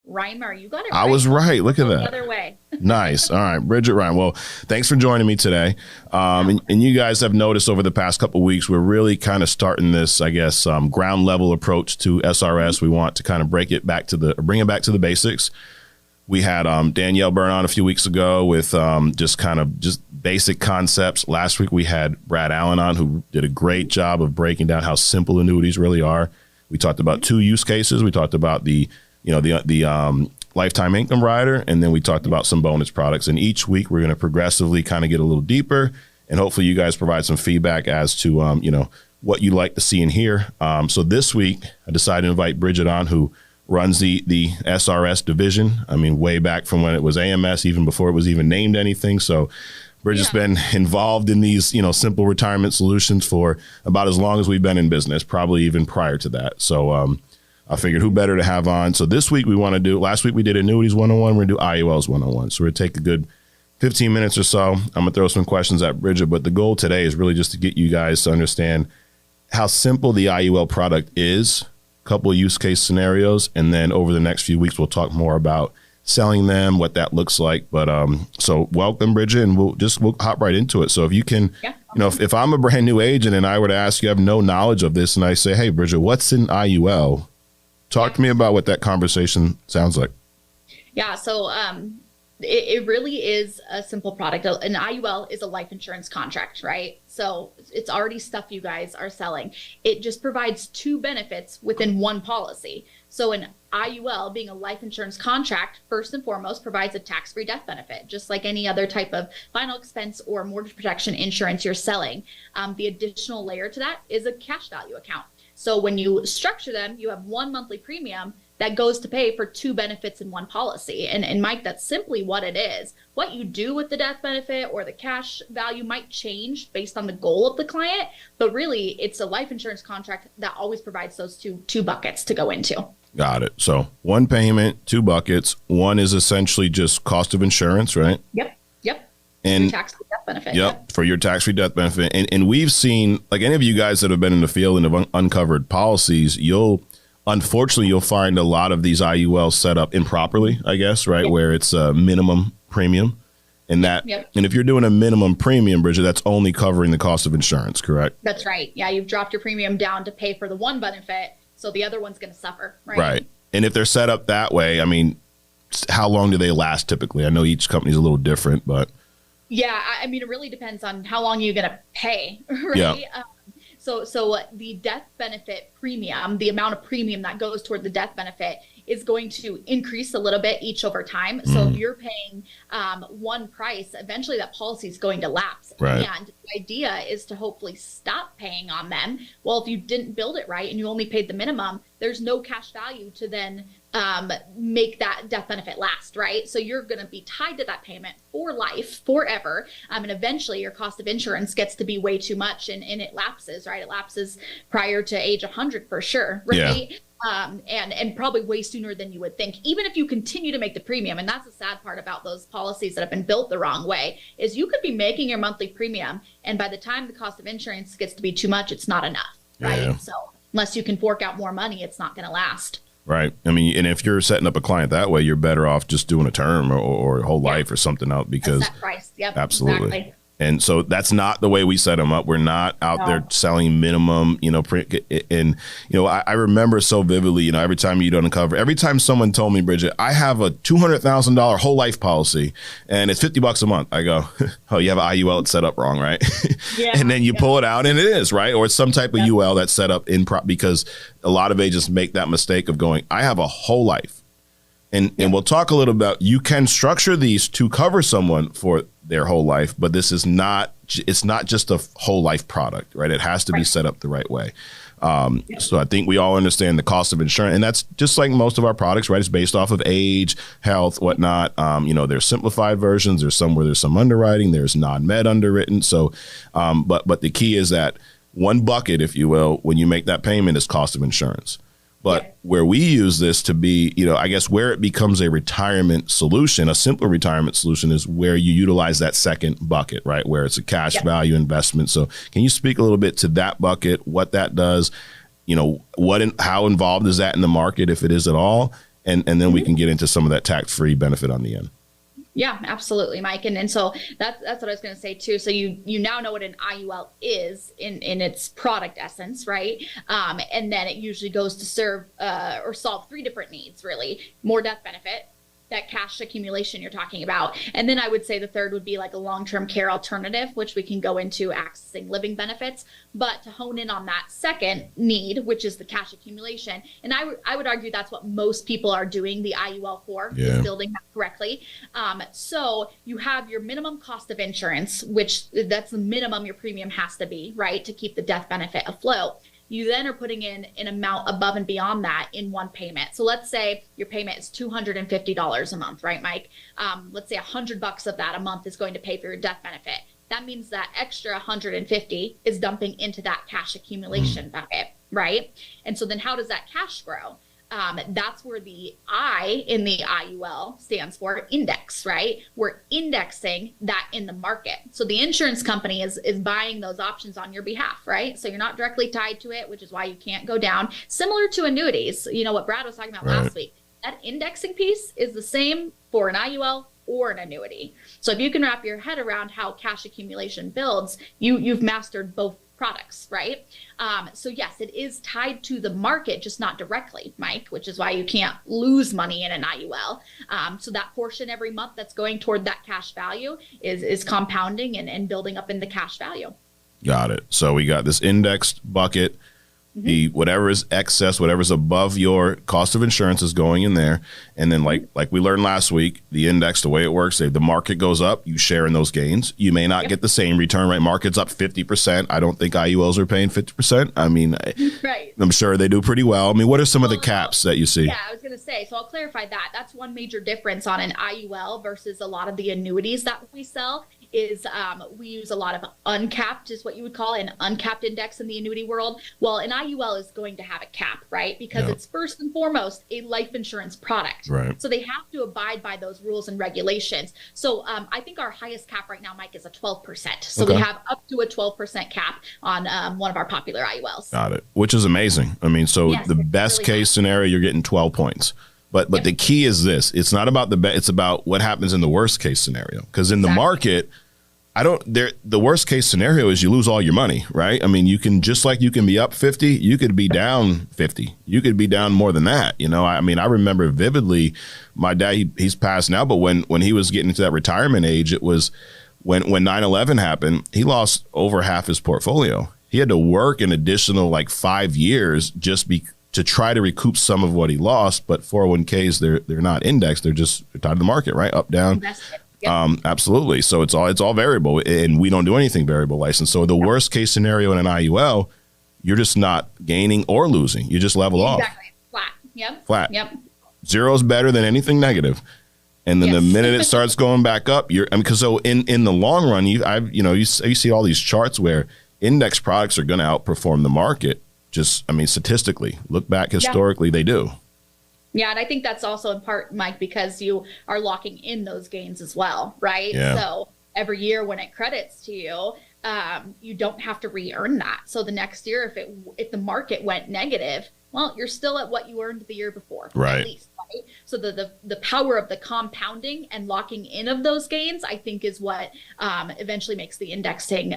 Reimer. You got it I right. was right. Look at that. The other way. Nice. All right. Bridget Ryan. Well, thanks for joining me today. And you guys have noticed over the past couple of weeks, we're really kind of starting this, I guess, ground level approach to SRS. We want to kind of bring it back to the basics. We had Danielle Byrne on a few weeks ago with just basic concepts. Last week we had Brad Allen on, who did a great job of breaking down how simple annuities really are. We talked about two use cases. We talked about the lifetime income rider, and then we talked about some bonus products. And each week we're going to progressively kind of get a little deeper, and hopefully you guys provide some feedback as to what you like to see and hear. So this week I decided to invite Bridget on, who runs the SRS division. I mean, way back from when it was AMS, even before it was even named anything. So Bridget's been involved in these, simple retirement solutions for about as long as we've been in business, probably even prior to that. So I figured who better to have on. So this week last week we did Annuities 101, we're gonna do IULs 101. So we're gonna take a good 15 minutes or so. I'm gonna throw some questions at Bridget, but the goal today is really just to get you guys to understand how simple the IUL product is, a couple of use case scenarios, and then over the next few weeks, we'll talk more about selling them, what that looks like. But so welcome, Bridget, and we'll hop right into it. So if you can, if I'm a brand new agent and I were to ask you, I have no knowledge of this, and I say, hey, Bridget, what's an IUL? Talk to me about what that conversation sounds like. Yeah, so it really is a simple product. An IUL is a life insurance contract, right? So it's already stuff you guys are selling. It just provides two benefits within one policy. So an IUL, being a life insurance contract, first and foremost provides a tax-free death benefit, just like any other type of final expense or mortgage protection insurance you're selling. The additional layer to that is a cash value account. So when you structure them, you have one monthly premium that goes to pay for two benefits in one policy. And Mike, that's simply what it is. What you do with the death benefit or the cash value might change based on the goal of the client, but really it's a life insurance contract that always provides those two buckets to go into. Got it. So one payment, two buckets. One is essentially just cost of insurance, right? Yep. And tax-free death benefit. Yep, for your tax-free death benefit. And we've seen, like any of you guys that have been in the field and have uncovered policies, unfortunately you'll find a lot of these IULs set up improperly, I guess, right? Yep. Where it's a minimum premium. And and if you're doing a minimum premium, Bridget, that's only covering the cost of insurance, correct? That's right. Yeah, you've dropped your premium down to pay for the one benefit, so the other one's going to suffer, right? Right. And if they're set up that way, I mean, how long do they last typically? I know each company's a little different, but... Yeah, I mean, it really depends on how long you're going to pay, right? Yeah. So the death benefit premium, the amount of premium that goes toward the death benefit is going to increase a little bit each over time. So if you're paying one price, eventually that policy is going to lapse. Right. And the idea is to hopefully stop paying on them. Well, if you didn't build it right and you only paid the minimum, there's no cash value to then make that death benefit last, right? So you're going to be tied to that payment for life, forever. And eventually your cost of insurance gets to be way too much and it lapses, right? It lapses prior to age 100 for sure, right? Yeah. And probably way sooner than you would think, even if you continue to make the premium. And that's the sad part about those policies that have been built the wrong way, is you could be making your monthly premium, and by the time the cost of insurance gets to be too much, it's not enough, right? Yeah. So unless you can fork out more money, it's not going to last. Right. I mean, and if you're setting up a client that way, you're better off just doing a term or whole life or something out, because that price. Yep, absolutely. Exactly. And so that's not the way we set them up. We're not out there selling minimum, and, I remember so vividly, every time you don't uncover, every time someone told me, Bridget, I have a $200,000 whole life policy and it's $50 a month. I go, oh, you have an IUL, it's set up wrong, right? Yeah, and then you pull it out and it is, right? Or it's some type of UL that's set up because a lot of agents make that mistake of going, I have a whole life. And we'll talk a little about, you can structure these to cover someone for their whole life, but it's not just a whole life product, right? It has to be set up the right way. So I think we all understand the cost of insurance, and that's just like most of our products, right? It's based off of age, health, whatnot. There's simplified versions. There's some where there's some underwriting. There's non-med underwritten. So, but the key is that one bucket, if you will, when you make that payment, is cost of insurance. But where we use this to be, I guess where it becomes a retirement solution, a simpler retirement solution, is where you utilize that second bucket, right? Where it's a cash value investment. So can you speak a little bit to that bucket, what that does, how involved is that in the market, if it is at all? and then we can get into some of that tax-free benefit on the end. Yeah, absolutely, Mike. And so that's what I was going to say too. So you now know what an IUL is in its product essence, right? And then it usually goes to serve or solve three different needs, really. More death benefit, that cash accumulation you're talking about. And then I would say the third would be like a long-term care alternative, which we can go into accessing living benefits. But to hone in on that second need, which is the cash accumulation, and I would argue that's what most people are doing the IUL for, is building that correctly. So you have your minimum cost of insurance, which that's the minimum your premium has to be, right, to keep the death benefit afloat. You then are putting in an amount above and beyond that in one payment. So let's say your payment is $250 a month, right, Mike? Let's say $100 of that a month is going to pay for your death benefit. That means that extra 150 is dumping into that cash accumulation bucket, right? And so then how does that cash grow? That's where the I in the IUL stands for index, right? We're indexing that in the market. So the insurance company is buying those options on your behalf, right? So you're not directly tied to it, which is why you can't go down. Similar to annuities, you know what Brad was talking about last week. That indexing piece is the same for an IUL or an annuity. So if you can wrap your head around how cash accumulation builds, you've mastered both products, right? So yes, it is tied to the market, just not directly, Mike, which is why you can't lose money in an IUL. So that portion every month that's going toward that cash value is compounding and building up in the cash value. Got it. So we got this indexed bucket. The whatever is excess, whatever's above your cost of insurance is going in there. And then like we learned last week, the index, the way it works, if the market goes up, you share in those gains. You may not get the same return, right? Market's up 50%. I don't think IULs are paying 50%. I mean, I'm sure they do pretty well. I mean, what are some of the caps that you see? Yeah, I was going to say, so I'll clarify that. That's one major difference on an IUL versus a lot of the annuities that we sell. Is we use a lot of uncapped, is what you would call an uncapped index in the annuity world. Well, an IUL is going to have a cap, right? Because it's first and foremost a life insurance product. Right. So they have to abide by those rules and regulations. So I think our highest cap right now, Mike, is a 12%. So we have up to a 12% cap on one of our popular IULs. Got it. Which is amazing. I mean, so the best really case scenario, you're getting 12 points. But the key is this: it's not about it's about what happens in the worst case scenario. Because in the market, the worst case scenario is you lose all your money, right? I mean, you can be up 50, you could be down 50, you could be down more than that. You know, I mean, I remember vividly, my dad, he's passed now, but when he was getting into that retirement age, it was when 9/11 happened, he lost over half his portfolio. He had to work an additional like 5 years to try to recoup some of what he lost. But 401ks, they're not indexed. They're tied to the market, right? Up, down. Absolutely. So it's all variable, and we don't do anything variable license. So the worst case scenario in an IUL, you're just not gaining or losing. You just level off. Exactly. Flat. Yep. Flat. Yep. Zero is better than anything negative. And then the minute it starts going back up, because so in the long run, you see all these charts where index products are going to outperform the market. Statistically, look back historically, they do. Yeah, and I think that's also in part, Mike, because you are locking in those gains as well, right? Yeah. So every year when it credits to you, you don't have to re-earn that. So the next year, if the market went negative, well, you're still at what you earned the year before, right? At least, right? So the power of the compounding and locking in of those gains, I think, is what eventually makes the indexing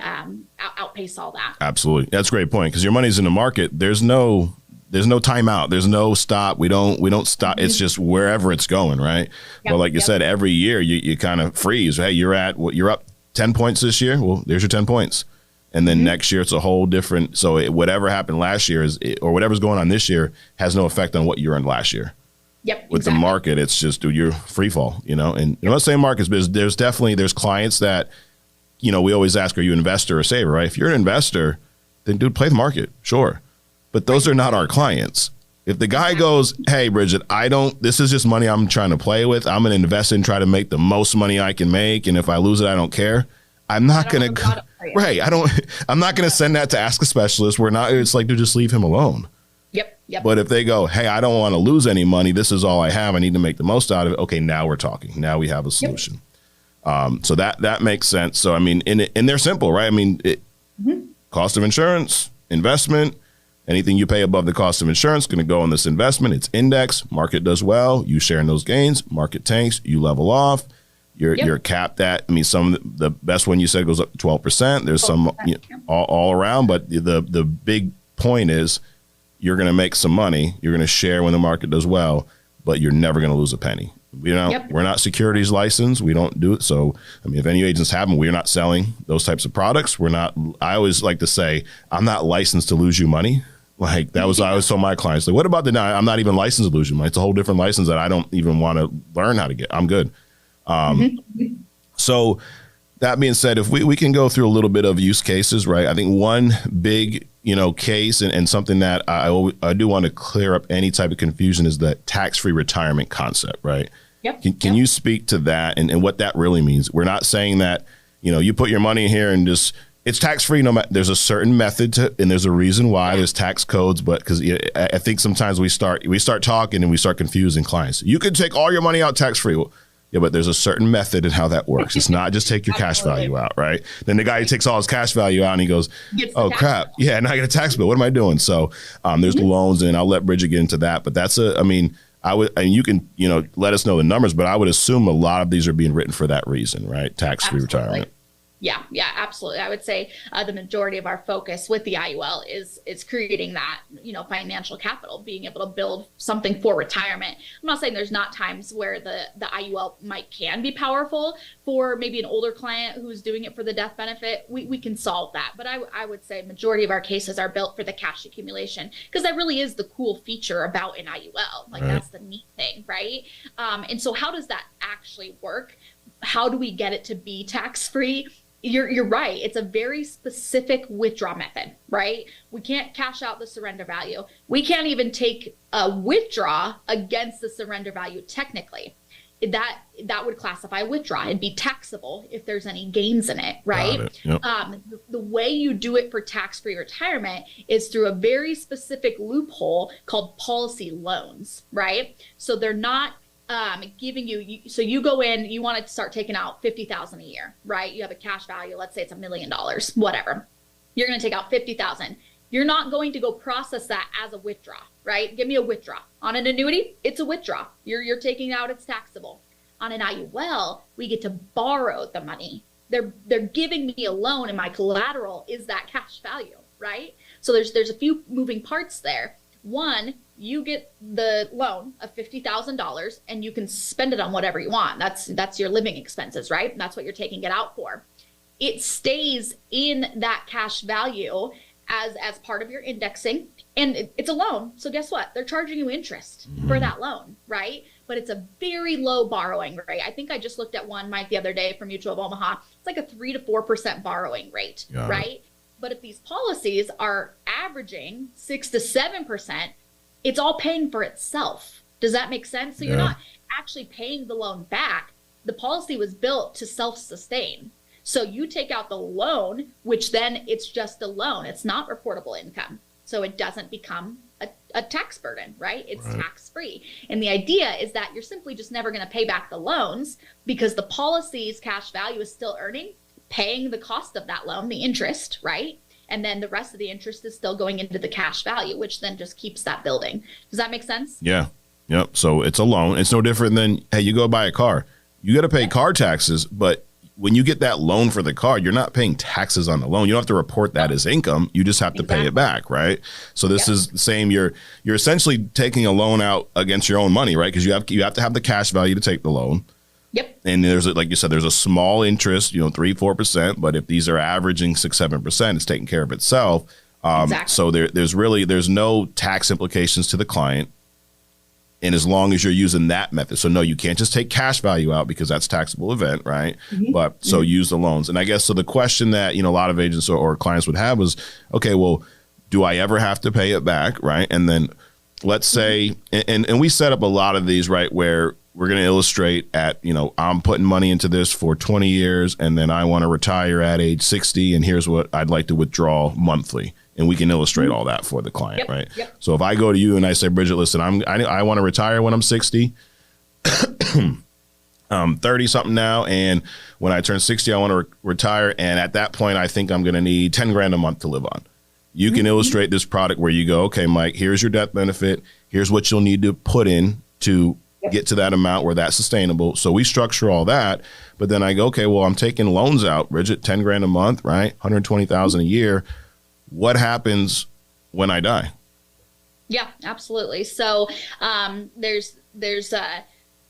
outpace all that. Absolutely, that's a great point, because your money's in the market. There's no timeout. There's no stop. We don't stop. It's just wherever it's going, right? But like you said, every year you kind of freeze. Hey, you're up 10 points this year. Well, there's your 10 points. And then next year it's a whole different. So whatever happened last year or whatever's going on this year has no effect on what you earned last year. Yep. With the market, it's just, dude, you're free fall, And I'm not saying markets, but there's clients that, we always ask, are you an investor or saver, right? If you're an investor, then dude, play the market. Sure. But those are not our clients. If the guy goes, hey, Bridget, this is just money I'm trying to play with. I'm going to invest in, try to make the most money I can make. And if I lose it, I don't care. I'm not going to, right. I'm not going to send that to Ask a Specialist. It's like, dude, just leave him alone. Yep. But if they go, hey, I don't want to lose any money. This is all I have. I need to make the most out of it. Okay, now we're talking. Now we have a solution. So that makes sense. So, I mean, and they're simple, right? I mean, cost of insurance, investment, Anything you pay above the cost of insurance is going to go in this investment. It's index. Market does well. You share in those gains. Market tanks. You level off. You're capped at. I mean, some of the best one you said goes up to 12%. There's some all around, but the big point is you're going to make some money. You're going to share when the market does well, but you're never going to lose a penny. We're not securities licensed. We don't do it. So, I mean, if any agents have them, we're not selling those types of products. We're not. I always like to say, I'm not licensed to lose you money. Like that was, I always told my clients, like, what about I'm not even licensed to lose you money. It's a whole different license that I don't even want to learn how to get. I'm good. So that being said, if we can go through a little bit of use cases, right? I think one big, case and something that I do want to clear up any type of confusion is the tax-free retirement concept, right? Yep. Can you speak to that and what that really means? We're not saying that, you put your money in here and just, it's tax-free. No matter, there's a certain method to, and there's a reason why there's tax codes, but because I think sometimes we start talking and we start confusing clients. You could take all your money out tax-free. Well, yeah, but there's a certain method in how that works. It's not just take your cash value out, right? Then the guy who takes all his cash value out and he goes, oh, crap. Bill. Yeah, now I get a tax bill. What am I doing? So there's the loans, and I'll let Bridget get into that. But that's you can, let us know the numbers, but I would assume a lot of these are being written for that reason, right? Tax-free retirement. Yeah, absolutely. I would say the majority of our focus with the IUL is creating that, financial capital, being able to build something for retirement. I'm not saying there's not times where the IUL can be powerful for maybe an older client who's doing it for the death benefit. We can solve that. But I would say majority of our cases are built for the cash accumulation, because that really is the cool feature about an IUL. Like that's the neat thing, right? And so how does that actually work? How do we get it to be tax-free? You're right. It's a very specific withdraw method, right? We can't cash out the surrender value. We can't even take a withdraw against the surrender value technically. That would classify withdraw and be taxable if there's any gains in it, right? Yep. The way you do it for tax-free retirement is through a very specific loophole called policy loans, right? So they're not giving so you go in, you want to start taking out $50,000 a year, right? You have a cash value, let's say it's $1 million, whatever. You're going to take out $50,000. You're not going to go process that as a withdraw, right? Give me a withdraw. On an annuity, it's a withdraw. You're taking it out, it's taxable. On an IUL, we get to borrow the money. They're giving me a loan, and my collateral is that cash value, right? So there's a few moving parts there. One, you get the loan of $50,000 and you can spend it on whatever you want. That's your living expenses, right? That's what you're taking it out for. It stays in that cash value as part of your indexing, and it's a loan. So guess what? They're charging you interest for that loan, right? But it's a very low borrowing rate. I think I just looked at one, Mike, the other day from Mutual of Omaha. It's like a 3 to 4% borrowing rate, right? But if these policies are averaging 6 to 7%, it's all paying for itself. Does that make sense? So you're not actually paying the loan back. The policy was built to self-sustain. So you take out the loan, which then it's just a loan. It's not reportable income. So it doesn't become a tax burden, right? It's tax-free. And the idea is that you're simply just never going to pay back the loans because the policy's cash value is still earning, paying the cost of that loan, the interest, right? And then the rest of the interest is still going into the cash value, which then just keeps that building. Does that make sense? Yeah. Yep. So it's a loan. It's no different than, hey, you go buy a car. You got to pay car taxes, but when you get that loan for the car, you're not paying taxes on the loan. You don't have to report that as income. You just have to pay it back, right? So this is the same. You're essentially taking a loan out against your own money, right? Because you have to have the cash value to take the loan. Yep. And there's, like you said, there's a small interest, 3-4%. But if these are averaging 6-7%, it's taking care of itself. Exactly. So there's no tax implications to the client. And as long as you're using that method. So no, you can't just take cash value out because that's a taxable event, right? But so use the loans. And I guess so the question that, a lot of agents or clients would have was, okay, well, do I ever have to pay it back, right? And then let's say, and we set up a lot of these, right, where we're going to illustrate at, I'm putting money into this for 20 years and then I want to retire at age 60 and here's what I'd like to withdraw monthly. And we can illustrate all that for the client, right? Yep. So if I go to you and I say, Bridget, listen, I want to retire when I'm 60, I'm 30 something now. And when I turn 60, I want to retire. And at that point, I think I'm going to need 10 grand a month to live on. You can illustrate this product where you go, okay, Mike, here's your death benefit. Here's what you'll need to put in to get to that amount where that's sustainable. So we structure all that. But then I go, okay, well, I'm taking loans out, Bridget, 10 grand a month, right? 120,000 a year. What happens when I die? Yeah, absolutely. So there's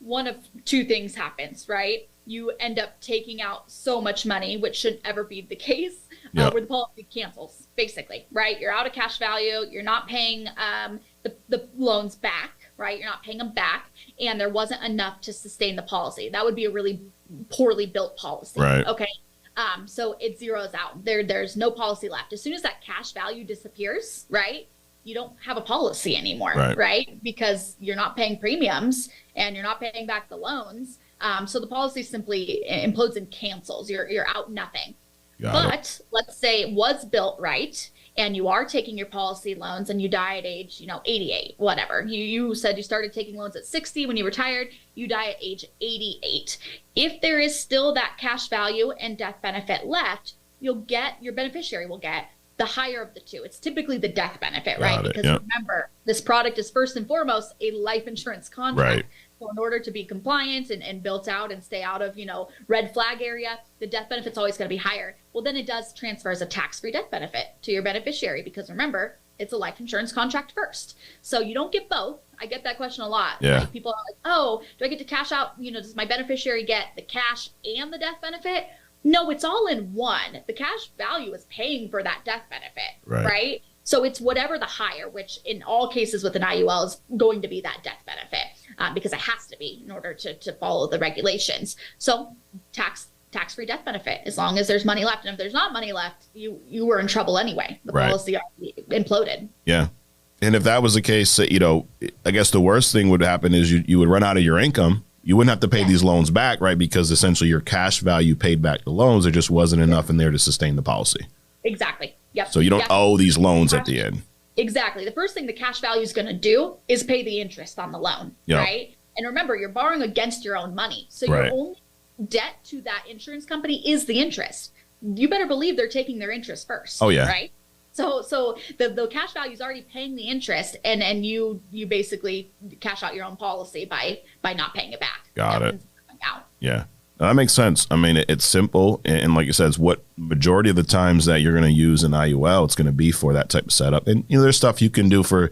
one of two things happens, right? You end up taking out so much money, which shouldn't ever be the case, where the policy cancels, basically, right? You're out of cash value. You're not paying the loans back, right? You're not paying them back, and there wasn't enough to sustain the policy. That would be a really poorly built policy, right? Okay. So it zeroes out. There's no policy left. As soon as that cash value disappears, right? You don't have a policy anymore, right? Because you're not paying premiums and you're not paying back the loans. So the policy simply implodes and cancels. You're out nothing. But let's say it was built right and you are taking your policy loans and you die at age, 88, whatever. You said you started taking loans at 60 when you retired, you die at age 88. If there is still that cash value and death benefit left, your beneficiary will get the higher of the two. It's typically the death benefit, right? Because remember, this product is first and foremost a life insurance contract. Right. So in order to be compliant and built out and stay out of, red flag area, the death benefit's always going to be higher. Well, then it does transfer as a tax-free death benefit to your beneficiary because remember, it's a life insurance contract first. So you don't get both. I get that question a lot. Yeah. Like people are like, oh, do I get to cash out? Does my beneficiary get the cash and the death benefit? No, it's all in one. The cash value is paying for that death benefit, right? So it's whatever the higher, which in all cases with an IUL is going to be that death benefit because it has to be in order to follow the regulations. So tax-free death benefit, as long as there's money left. And if there's not money left, you were in trouble anyway. The policy already imploded. Yeah. And if that was the case, I guess the worst thing would happen is you would run out of your income. You wouldn't have to pay these loans back, right? Because essentially your cash value paid back the loans. There just wasn't enough in there to sustain the policy. Exactly. Yep. So you don't owe these loans at the end. Exactly. The first thing the cash value is going to do is pay the interest on the loan, right? And remember, you're borrowing against your own money. So your only debt to that insurance company is the interest. You better believe they're taking their interest first. Oh, yeah. Right? So the cash value is already paying the interest, and you basically cash out your own policy by not paying it back. Got it. Yeah. That makes sense. I mean, it's simple. And like you said, it's what majority of the times that you're going to use an IUL, it's going to be for that type of setup. And, there's stuff you can do for,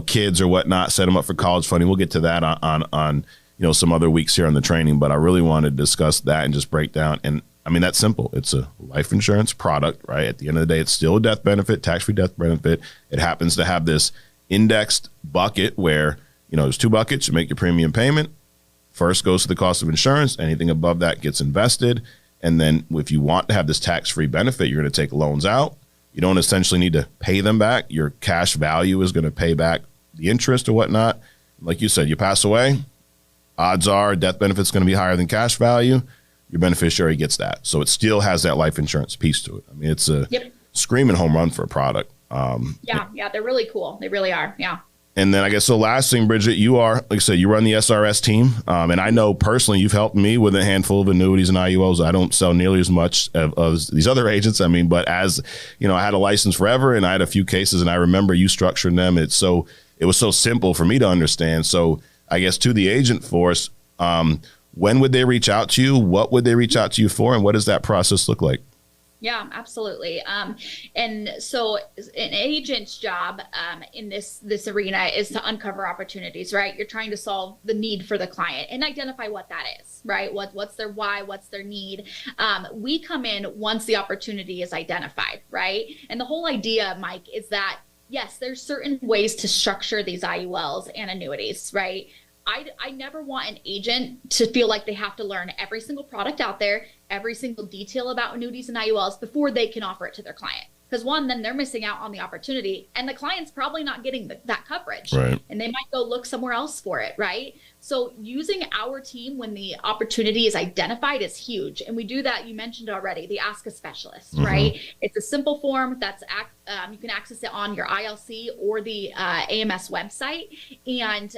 kids or whatnot, set them up for college funding. We'll get to that on some other weeks here on the training. But I really wanted to discuss that and just break down. And I mean, that's simple. It's a life insurance product, right? At the end of the day, it's still a death benefit, tax-free death benefit. It happens to have this indexed bucket where, there's two buckets. You make your premium payment. First goes to the cost of insurance. Anything above that gets invested. And then if you want to have this tax-free benefit, you're going to take loans out. You don't essentially need to pay them back. Your cash value is going to pay back the interest or whatnot. Like you said, you pass away, odds are death benefit's going to be higher than cash value. Your beneficiary gets that. So it still has that life insurance piece to it. I mean, it's a screaming home run for a product. Yeah, they're really cool. They really are. Yeah. And then I guess the last thing, Bridget, you are, like I said, you run the SRS team. And I know personally you've helped me with a handful of annuities and IULs. I don't sell nearly as much of these other agents. I mean, but as I had a license forever and I had a few cases and I remember you structuring them. It was so simple for me to understand. So I guess to the agent force, when would they reach out to you? What would they reach out to you for? And what does that process look like? Yeah, absolutely. And so an agent's job in this arena is to uncover opportunities, right? You're trying to solve the need for the client and identify what that is, right? What's their why? What's their need? We come in once the opportunity is identified, right? And the whole idea, Mike, is that, yes, there's certain ways to structure these IULs and annuities, right? I never want an agent to feel like they have to learn every single product out there, every single detail about annuities and IULs before they can offer it to their client. Because one, then they're missing out on the opportunity and the client's probably not getting that coverage. Right. And they might go look somewhere else for it, right? So using our team when the opportunity is identified is huge. And we do that, you mentioned already, the Ask a Specialist, right? It's a simple form that's you can access it on your ILC or the AMS website. And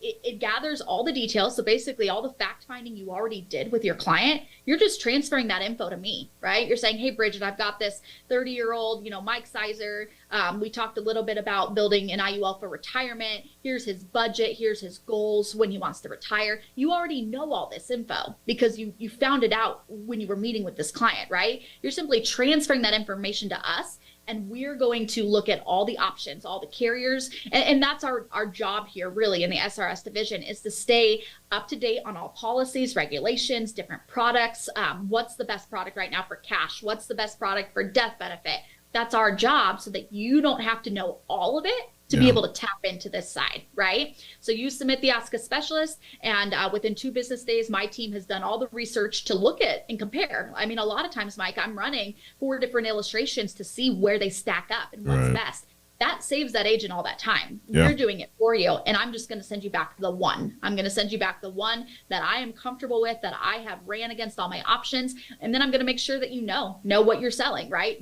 it gathers all the details. So basically all the fact finding you already did with your client, you're just transferring that info to me, right? You're saying, hey, Bridget, I've got this 30-year-old, Mike Sizer, We talked a little bit about building an IUL for retirement. Here's his budget. Here's his goals when he wants to retire. You already know all this info because you found it out when you were meeting with this client, right? You're simply transferring that information to us, and we're going to look at all the options, all the carriers. And that's our job here really in the SRS division, is to stay up to date on all policies, regulations, different products. What's the best product right now for cash? What's the best product for death benefit? That's our job, so that you don't have to know all of it to be able to tap into this side, right? So you submit the Ask a Specialist, and within 2 business days, my team has done all the research to look at and compare. I mean, a lot of times, Mike, I'm running 4 different illustrations to see where they stack up and what's best. That saves that agent all that time. We're doing it for you, and I'm just going to send you back the one. I'm going to send you back the one that I am comfortable with, that I have ran against all my options, and then I'm going to make sure that you know what you're selling, right?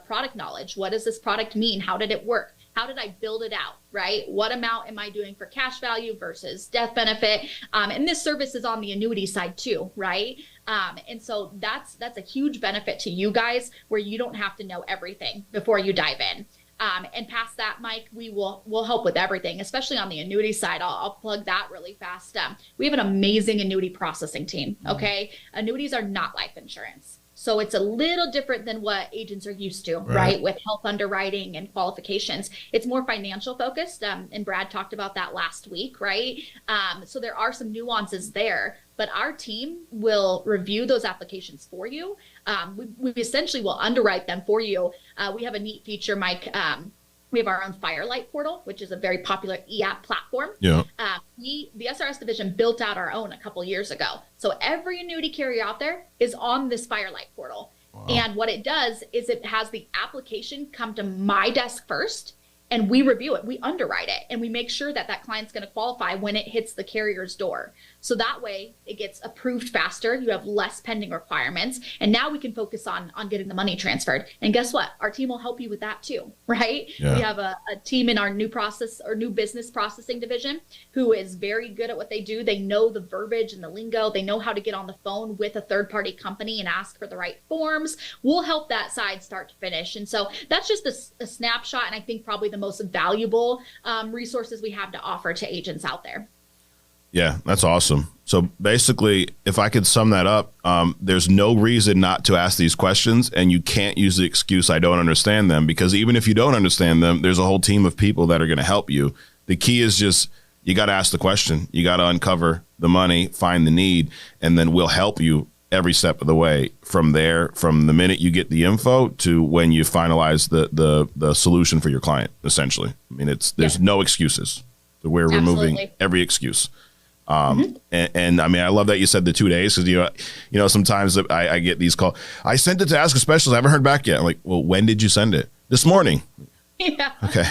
Product knowledge. What does this product mean? How did it work? How did I build it out, right? What amount am I doing for cash value versus death benefit? And this service is on the annuity side too, right? And so that's a huge benefit to you guys, where you don't have to know everything before you dive in. And past that, Mike, we'll help with everything, especially on the annuity side. I'll plug that really fast. We have an amazing annuity processing team, okay? Annuities are not life insurance. So it's a little different than what agents are used to, right? With health underwriting and qualifications. It's more financial focused. And Brad talked about that last week, right? So there are some nuances there, but our team will review those applications for you. We essentially will underwrite them for you. We have a neat feature, Mike. We have our own Firelight portal, which is a very popular e-app platform. Yeah. The SRS division built out our own a couple years ago. So every annuity carrier out there is on this Firelight portal. Wow. And what it does is it has the application come to my desk first, and we review it, we underwrite it, and we make sure that that client's going to qualify when it hits the carrier's door. So that way it gets approved faster. You have less pending requirements. And now we can focus on getting the money transferred. And guess what? Our team will help you with that too, right? Yeah. We have a team in our new business processing division who is very good at what they do. They know the verbiage and the lingo. They know how to get on the phone with a third-party company and ask for the right forms. We'll help that side start to finish. And so that's just a snapshot, and I think probably the most valuable resources we have to offer to agents out there. Yeah, that's awesome. So basically, if I could sum that up, there's no reason not to ask these questions, and you can't use the excuse, I don't understand them, because even if you don't understand them, there's a whole team of people that are going to help you. The key is just, you got to ask the question. You got to uncover the money, find the need, and then we'll help you every step of the way from there, from the minute you get the info to when you finalize the solution for your client, essentially. I mean, there's no excuses. So we're removing every excuse. And I mean, I love that you said the 2 days, because you know, sometimes I get these calls. I sent it to Ask a Specialist. I haven't heard back yet. I'm like, well, when did you send it? This morning. Yeah. Okay.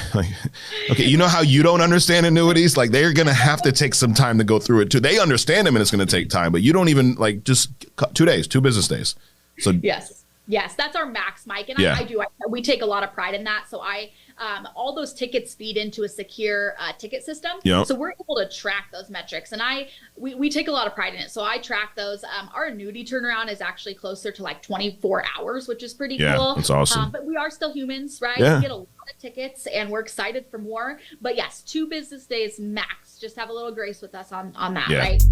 Okay. You know how you don't understand annuities? Like, they're going to have to take some time to go through it too. They understand them, and it's going to take time, but you don't even, like, just 2 days, 2 business days. So yes, that's our max, Mike. And yeah. We take a lot of pride in that. So all those tickets feed into a secure ticket system. Yep. So we're able to track those metrics, and we take a lot of pride in it. So I track those. Our annuity turnaround is actually closer to like 24 hours, which is pretty cool. That's awesome. But we are still humans, right? Yeah. We get a lot of tickets, and we're excited for more. But yes, 2 business days max. Just have a little grace with us on that, right?